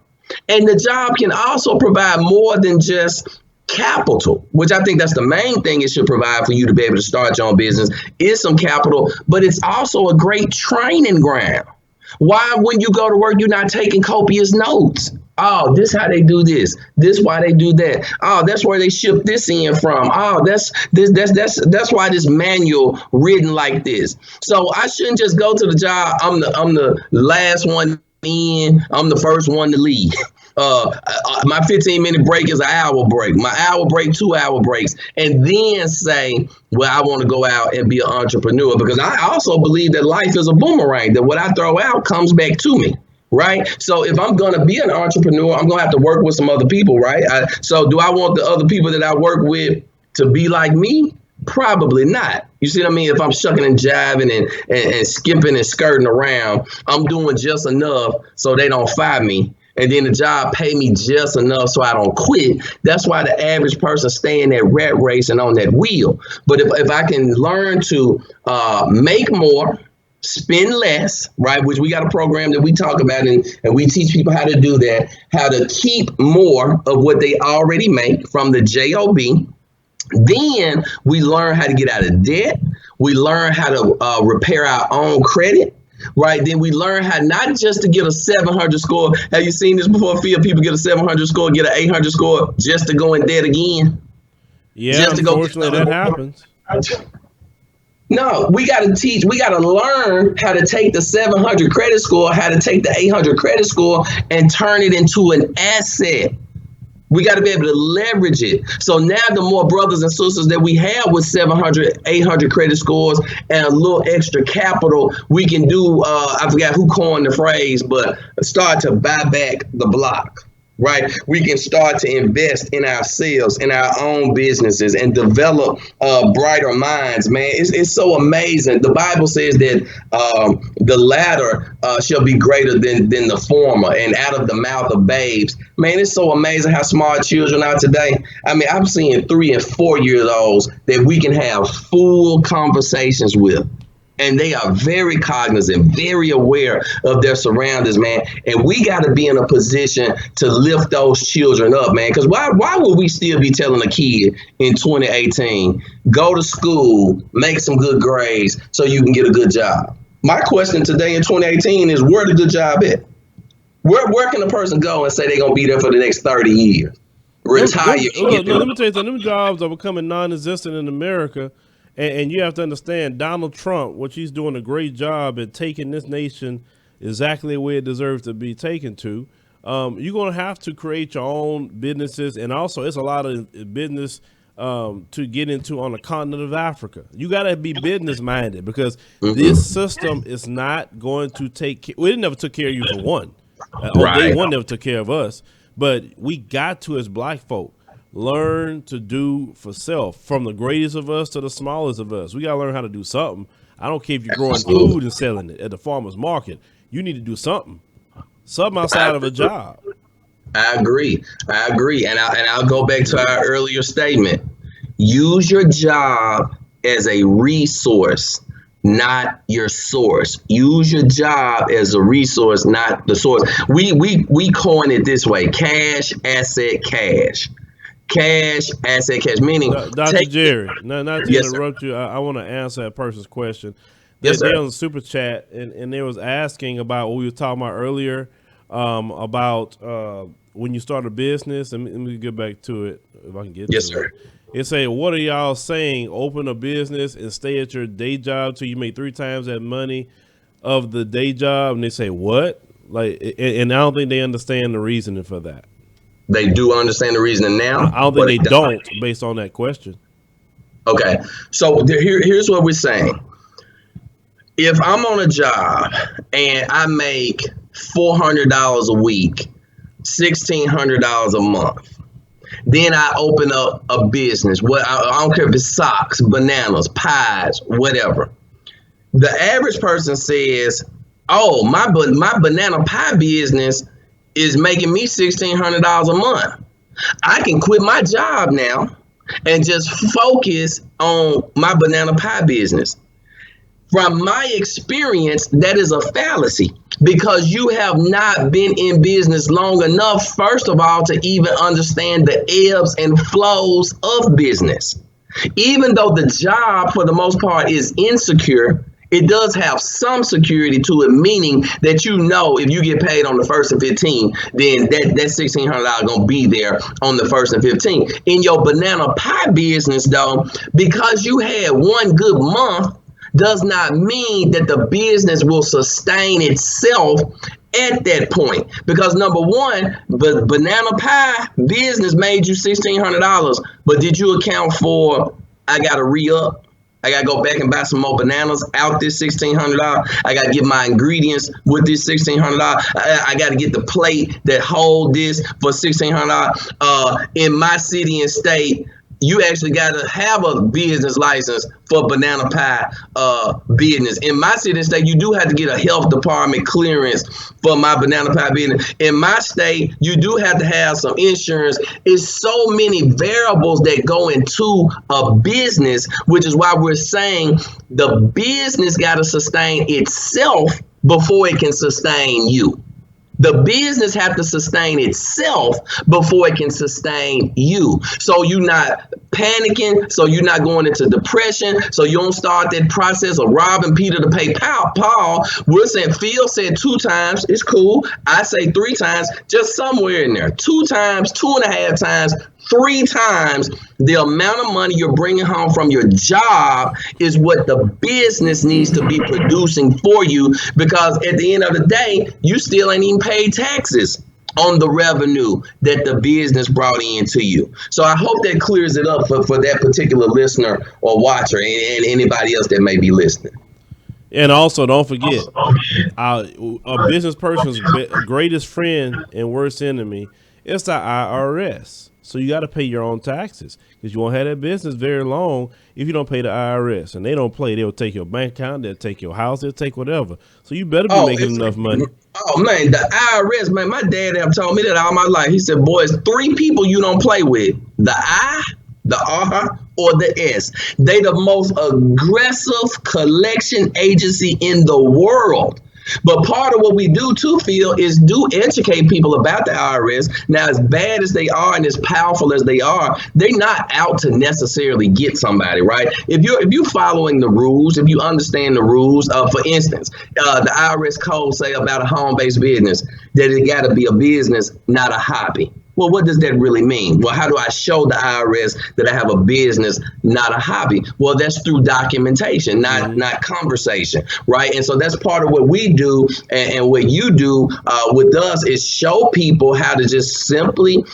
And the job can also provide more than just capital, which I think that's the main thing it should provide for you to be able to start your own business, is some capital, but it's also a great training ground. Why, when you go to work, you're not taking copious notes? Oh, this how they do this. This why they do that. Oh, that's where they ship this in from. Oh, that's why this manual written like this. So I shouldn't just go to the job. I'm the last one in. I'm the first one to leave. My 15-minute break is an hour break. My hour break, 2 hour breaks, and then say, well, I want to go out and be an entrepreneur, because I also believe that life is a boomerang, that what I throw out comes back to me. Right. So if I'm going to be an entrepreneur, I'm going to have to work with some other people. Right. So do I want the other people that I work with to be like me? Probably not. You see what I mean? If I'm shucking and jiving and skipping and skirting around, I'm doing just enough so they don't fire me. And then the job pay me just enough so I don't quit. That's why the average person stay in that rat race and on that wheel. But if I can learn to make more, spend less, right? Which we got a program that we talk about, and we teach people how to do that, how to keep more of what they already make from the job. Then we learn how to get out of debt. We learn how to repair our own credit. Right. Then we learn how not just to get a 700 score. Have you seen this before, Phil? People get a 700 score, get an 800 score just to go in debt again. Yeah, Just to go get unfortunately, that another. happens. No, we got to teach. We got to learn how to take the 700 credit score, how to take the 800 credit score and turn it into an asset. We got to be able to leverage it. So now the more brothers and sisters that we have with 700, 800 credit scores and a little extra capital, we can do, I forgot who coined the phrase, but start to buy back the block. Right, we can start to invest in ourselves, in our own businesses, and develop brighter minds. Man, it's so amazing. The Bible says that the latter shall be greater than the former, and out of the mouth of babes. Man, it's so amazing how smart children are today. I mean, I'm seeing 3 and 4 years olds that we can have full conversations with. And they are very cognizant, very aware of their surroundings, man. And we got to be in a position to lift those children up, man. Because why would we still be telling a kid in 2018, go to school, make some good grades so you can get a good job? My question today in 2018 is, where the good job at? Where can a person go and say they're going to be there for the next 30 years? Retire. Look, let me tell you something. Them jobs are becoming non-existent in America. And you have to understand, Donald Trump, which he's doing a great job at taking this nation exactly where it deserves to be taken to. You're going to have to create your own businesses. And also, it's a lot of business to get into on the continent of Africa. You got to be business minded because this system is not going to take. We never took care of you for one. On day one, never took care of us. But we got to, as black folk, learn to do for self. From the greatest of us to the smallest of us, we got to learn how to do something. I don't care if you're growing food and selling it at the farmer's market. You need to do something outside of a job. I agree. And I'll go back to our earlier statement. Use your job as a resource, not your source. Use your job as a resource, not the source. We coin it this way: cash, asset, cash. Cash, asset, cash. Meaning, Dr. Jerry, not to interrupt you, I want to answer that person's question. They're on the super chat, and they was asking about what we were talking about earlier, about when you start a business. And let me get back to it if I can get to it. Yes, sir. It say, what are y'all saying? Open a business and stay at your day job till you make 3 times that money of the day job. And they say, what? Like, and I don't think they understand the reasoning for that. They do understand the reasoning now. I don't think they don't, based on that question. Okay, so here's what we're saying. If I'm on a job and I make $400 a week, $1,600 a month, then I open up a business. I don't care if it's socks, bananas, pies, whatever. The average person says, "Oh, my banana pie business is making me $1,600 a month. I can quit my job now and just focus on my banana pie business." From my experience, that is a fallacy because you have not been in business long enough, first of all, to even understand the ebbs and flows of business. Even though the job, for the most part, is insecure, it does have some security to it, meaning that you know if you get paid on the 1st and 15th, then that $1,600 gonna be there on the 1st and 15th. In your banana pie business, though, because you had one good month, does not mean that the business will sustain itself at that point. Because number one, the banana pie business made you $1,600, but did you account for, I gotta re-up? I got to go back and buy some more bananas out this $1,600. I got to get my ingredients with this $1,600. I got to get the plate that hold this for $1,600. In my city and state, you actually got to have a business license for banana pie business. In my city and state, you do have to get a health department clearance for my banana pie business. In my state, you do have to have some insurance. It's so many variables that go into a business, which is why we're saying the business got to sustain itself before it can sustain you. The business have to sustain itself before it can sustain you. So you're not panicking, so you're not going into depression, so you don't start that process of robbing Peter to pay Paul. We're saying Phil said 2 times, it's cool. I say 3 times, just somewhere in there. 2 times, 2.5 times, 3 times the amount of money you're bringing home from your job is what the business needs to be producing for you, because at the end of the day, you still ain't even paid taxes on the revenue that the business brought into you. So I hope that clears it up for that particular listener or watcher and anybody else that may be listening. And also, don't forget, a business person's greatest friend and worst enemy is the IRS. So you got to pay your own taxes, because you won't have that business very long if you don't pay the IRS. And they don't play. They'll take your bank account. They'll take your house. They'll take whatever. So you better be making enough money. Oh, man, the IRS, man, my dad have told me that all my life. He said, boys, 3 people you don't play with: the I, the R, or the S. They the most aggressive collection agency in the world. But part of what we do too, Phil, is do educate people about the IRS. Now, as bad as they are and as powerful as they are, they're not out to necessarily get somebody, right? If you're following the rules, if you understand the rules, for instance, the IRS code say about a home-based business that it got to be a business, not a hobby. Well, what does that really mean? Well, how do I show the IRS that I have a business, not a hobby? Well, that's through documentation, not conversation, right? And so that's part of what we do, and what you do with us is show people how to just simply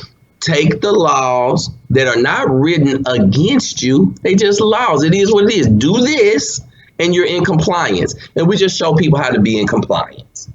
take the laws that are not written against you. They just laws. It is what it is. Do this and you're in compliance. And we just show people how to be in compliance.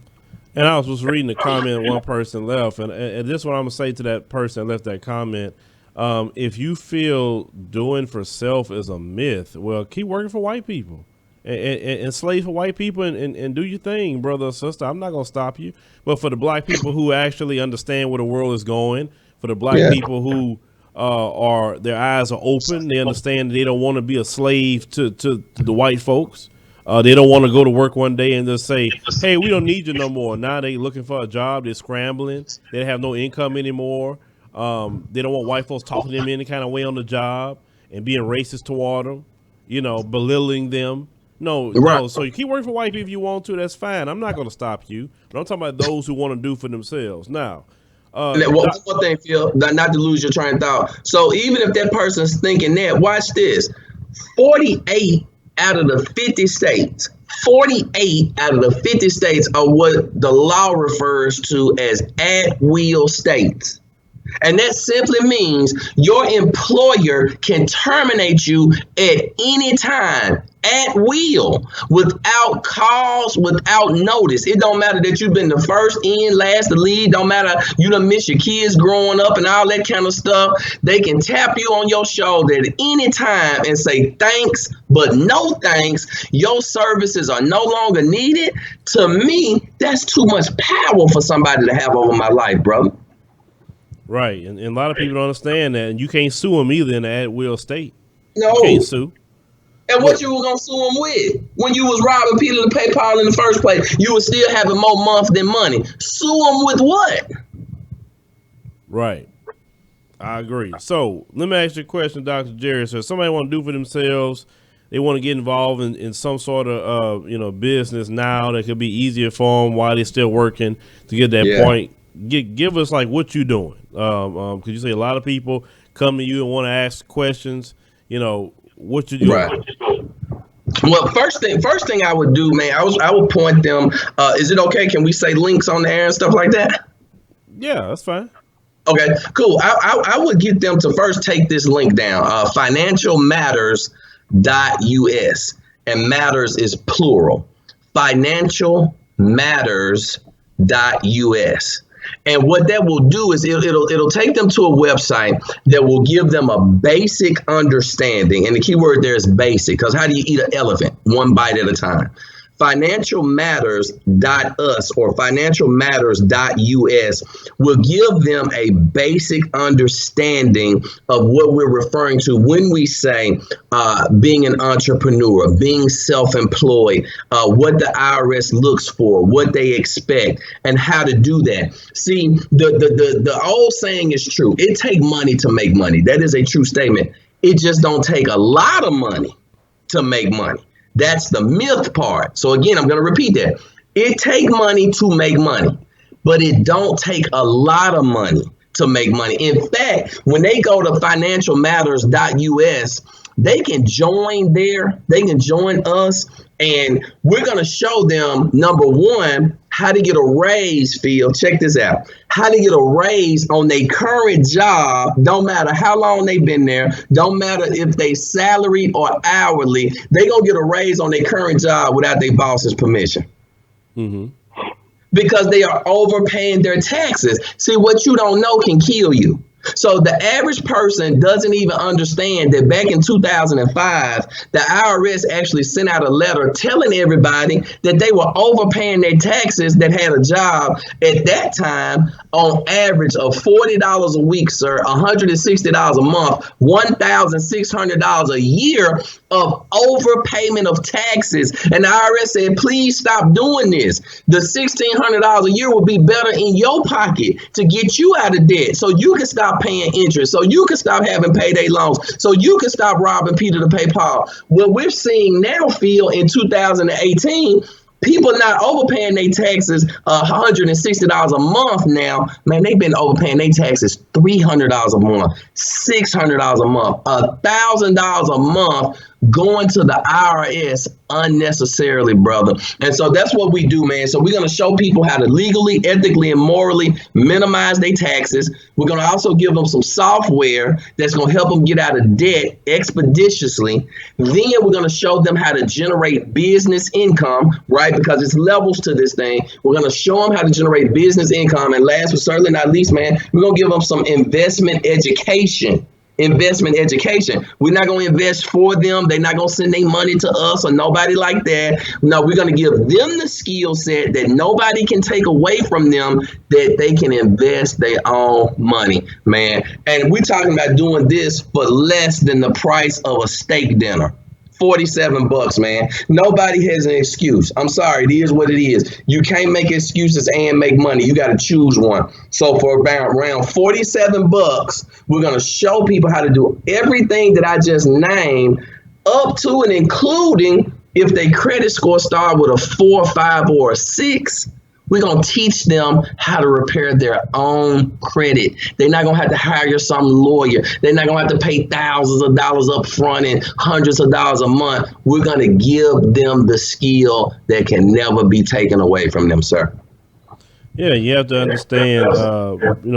And I was just reading the comment one person left, and this is what I'm going to say to that person that left that comment. If you feel doing for self is a myth, well, keep working for white people. And slave for white people and do your thing, brother or sister. I'm not going to stop you. But for the black people who actually understand where the world is going, for the black people who are their eyes are open, they understand they don't want to be a slave to the white folks. They don't want to go to work one day and just say, hey, we don't need you no more. Now they looking for a job. They're scrambling. They have no income anymore. They don't want white folks talking to them any kind of way on the job and being racist toward them, belittling them. No. So you keep working for white people if you want to. That's fine. I'm not going to stop you. But I'm talking about those who want to do for themselves. Now, one thing, Phil, not to lose your train of thought. So even if that person's thinking that, watch this. 48 out of the 50 states, 48 out of the 50 states are what the law refers to as at-will states. And that simply means your employer can terminate you at any time, at will, without cause, without notice. It don't matter that you've been the first in, last to leave. Don't matter you done miss your kids growing up and all that kind of stuff. They can tap you on your shoulder at any time and say thanks, but no thanks. Your services are no longer needed. To me, that's too much power for somebody to have over my life, brother. Right, and a lot of people don't understand that, and you can't sue them either in the at-will state. No. You can't sue. And what you were going to sue them with? When you was robbing Peter to pay Paul in the first place, you were still having more month than money. Sue them with what? Right. I agree. So let me ask you a question, Dr. Jerry. So if somebody want to do for themselves, they want to get involved in some sort of business now that could be easier for them while they're still working to get that point. Give us like what you doing. Because you say a lot of people come to you and want to ask questions. What you doing? Right. Well, first thing I would do, man, I would point them. Is it okay? Can we say links on the air and stuff like that? Yeah, that's fine. Okay, cool. I would get them to first take this link down, financialmatters.us, and matters is plural. Financialmatters.us. And what that will do is it'll take them to a website that will give them a basic understanding. And the key word there is basic, because how do you eat an elephant? One bite at a time. Financialmatters.us or financialmatters.us will give them a basic understanding of what we're referring to when we say being an entrepreneur, being self-employed, what the IRS looks for, what they expect, and how to do that. See, the old saying is true. It takes money to make money. That is a true statement. It just don't take a lot of money to make money. That's the myth part. So again, I'm going to repeat that. It take money to make money, but it don't take a lot of money to make money. In fact, when they go to financialmatters.us, they can join there. They can join us, and we're going to show them, number one, how to get a raise, Phil. Check this out. How to get a raise on their current job. Don't matter how long they've been there. Don't matter if they salaried or hourly. They going to get a raise on their current job without their boss's permission. Mm-hmm. Because they are overpaying their taxes. See, what you don't know can kill you. So the average person doesn't even understand that back in 2005, the IRS actually sent out a letter telling everybody that they were overpaying their taxes that had a job at that time on average of $40 a week, sir, $160 a month, $1,600 a year of overpayment of taxes. And the IRS said, please stop doing this. The $1,600 a year will be better in your pocket to get you out of debt so you can stop paying interest, so you can stop having payday loans, so you can stop robbing Peter to pay Paul. What we're seeing now, Phil, in 2018, people not overpaying their taxes $160 a month now. Man, they've been overpaying their taxes $300 a month, $600 a month, $1,000 a month going to the IRS unnecessarily, brother. And so that's what we do, man. So we're going to show people how to legally, ethically, and morally minimize their taxes. We're going to also give them some software that's going to help them get out of debt expeditiously. Then we're going to show them how to generate business income, right? Because it's levels to this thing. We're going to show them how to generate business income. And last but certainly not least, man, we're going to give them some investment education. We're not going to invest for them. They're not going to send their money to us or nobody like that. No, we're going to give them the skill set that nobody can take away from them, that they can invest their own money, man. And we're talking about doing this for less than the price of a steak dinner. $47, man. Nobody has an excuse. I'm sorry. It is what it is. You can't make excuses and make money. You got to choose one. So for around $47, we're going to show people how to do everything that I just named, up to and including if their credit score start with a 4, 5, or a 6. We're going to teach them how to repair their own credit. They're not going to have to hire some lawyer. They're not going to have to pay thousands of dollars up front and hundreds of dollars a month. We're going to give them the skill that can never be taken away from them, sir. Yeah, you have to understand,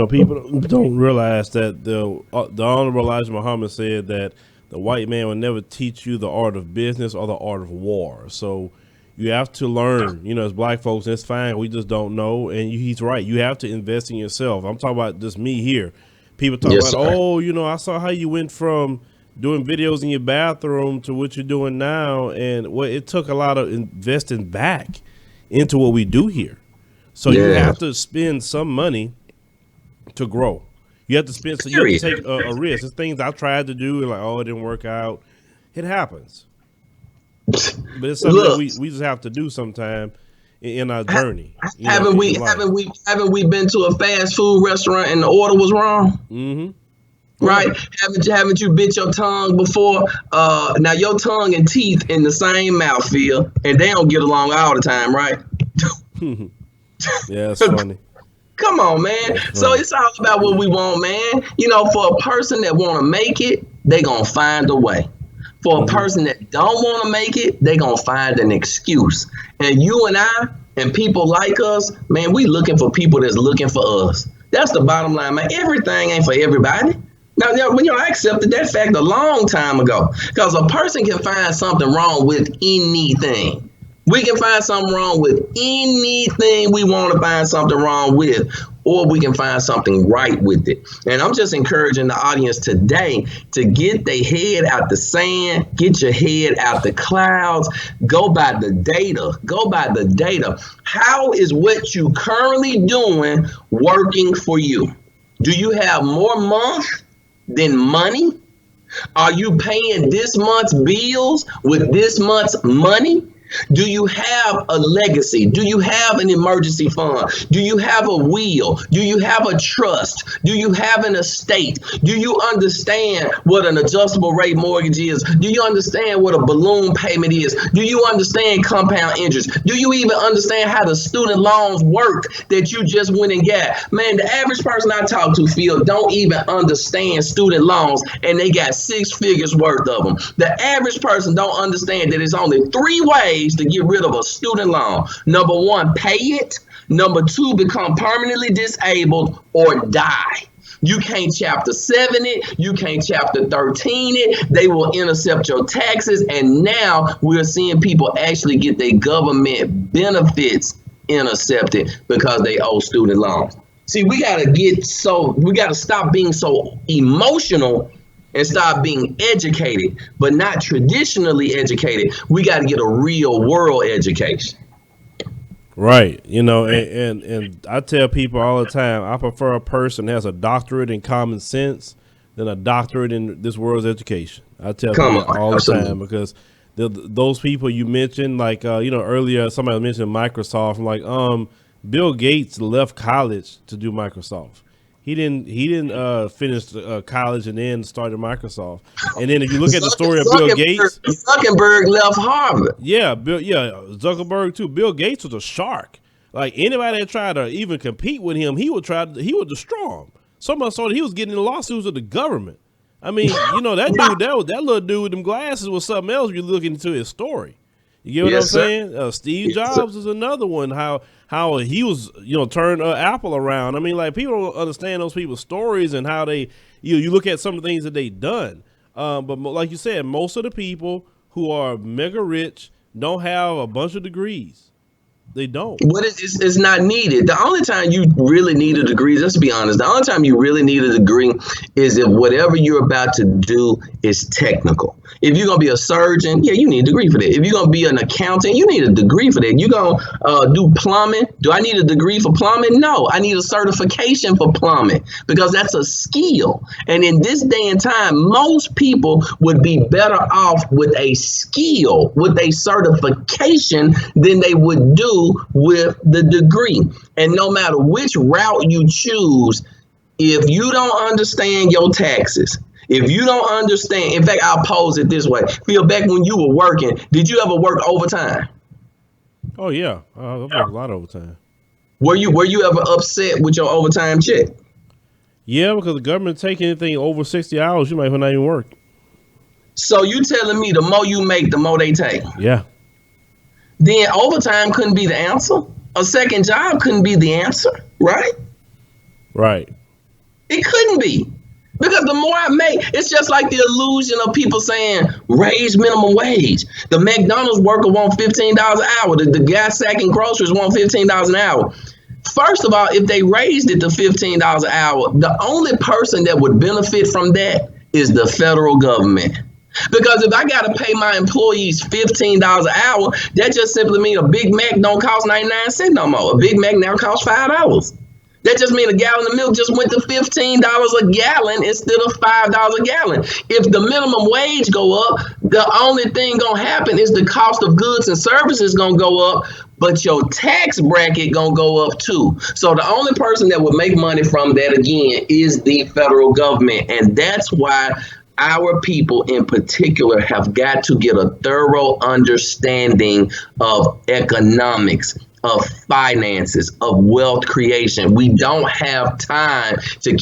people don't realize that the Honorable Elijah Muhammad said that the white man will never teach you the art of business or the art of war. So you have to learn, as black folks, it's fine. We just don't know. And he's right. You have to invest in yourself. I'm talking about just me here. People talk about, sir. I saw how you went from doing videos in your bathroom to what you're doing now. And it took a lot of investing back into what we do here. So you have to spend some money to grow. You have to spend, so you have to take a risk. There's things I tried to do, and it didn't work out. It happens. But it's something that we just have to do sometime in our journey. Haven't we been to a fast food restaurant and the order was wrong? Mm-hmm. Right? Haven't you bit your tongue before? Now your tongue and teeth in the same mouthfeel, and they don't get along all the time, right? Yeah, it's funny. Come on, man. So it's all about what we want, man. For a person that want to make it, they gonna find a way. For a person that don't want to make it, they going to find an excuse. And you and I and people like us, man, we looking for people that's looking for us. That's the bottom line, man. Everything ain't for everybody. Now, I accepted that fact a long time ago, because a person can find something wrong with anything. We can find something wrong with anything we want to find something wrong with, or we can find something right with it. And I'm just encouraging the audience today to get their head out the sand, get your head out the clouds, go by the data. How is what you currently doing working for you? Do you have more month than money? Are you paying this month's bills with this month's money? Do you have a legacy? Do you have an emergency fund? Do you have a will? Do you have a trust? Do you have an estate? Do you understand what an adjustable rate mortgage is? Do you understand what a balloon payment is? Do you understand compound interest? Do you even understand how the student loans work that you just went and got? Man, the average person I talk to, Phil, don't even understand student loans, and they got 6 figures worth of them. The average person don't understand that it's only 3 ways to get rid of a student loan. Number 1, pay it. Number 2, become permanently disabled or die. You can't chapter 7 it. You can't chapter 13 it. They will intercept your taxes. And now we're seeing people actually get their government benefits intercepted because they owe student loans. See, we got to stop being so emotional and start being educated, but not traditionally educated. We got to get a real world education. Right. And I tell people all the time, I prefer a person that has a doctorate in common sense than a doctorate in this world's education. I tell people all the time, because those people you mentioned, earlier somebody mentioned Microsoft. I'm like, Bill Gates left college to do Microsoft. He didn't finish college and then started Microsoft. And then if you look at the story of Bill Gates, Zuckerberg left Harvard. Yeah, Zuckerberg too. Bill Gates was a shark. Like, anybody that tried to even compete with him, he would destroy him. So much so that he was getting in lawsuits with the government. I mean, you know, that dude, that little dude with them glasses was something else. You're looking into his story. You get what I'm saying? Steve Jobs is another one. How he was, you know, turned Apple around. I mean, like, people don't understand those people's stories and how they, you look at some of the things that they done. But like you said, most of the people who are mega rich don't have a bunch of degrees. They don't. What it's not needed. The only time you really need a degree, let's be honest, the only time you really need a degree is if whatever you're about to do is technical. If you're going to be a surgeon, yeah, you need a degree for that. If you're going to be an accountant, you need a degree for that. You're going to do plumbing. Do I need a degree for plumbing? No, I need a certification for plumbing because that's a skill. And in this day and time, most people would be better off with a skill, with a certification than they would do with the degree. And no matter which route you choose, if you don't understand your taxes, if you don't understand, in fact, I'll pose it this way. Phil, back when you were working, did you ever work overtime? Oh yeah, I've worked a lot of overtime. Were you ever upset with your overtime check? Yeah, because the government take anything over 60 hours, you might not even work. So you telling me the more you make, the more they take? Yeah. Then overtime couldn't be the answer. A second job couldn't be the answer, right? Right. It couldn't be. Because the more I make, it's just like the illusion of people saying, raise minimum wage. The McDonald's worker want $15 an hour. The guy sacking groceries want $15 an hour. First of all, if they raised it to $15 an hour, the only person that would benefit from that is the federal government. Because if I got to pay my employees $15 an hour, that just simply means a Big Mac don't cost 99 cents no more. A Big Mac now costs $5. That just means a gallon of milk just went to $15 a gallon instead of $5 a gallon. If the minimum wage go up, the only thing gonna happen is the cost of goods and services gonna go up, but your tax bracket gonna go up too. So the only person that would make money from that again is the federal government, and that's why our people in particular have got to get a thorough understanding of economics, of finances, of wealth creation. We don't have time to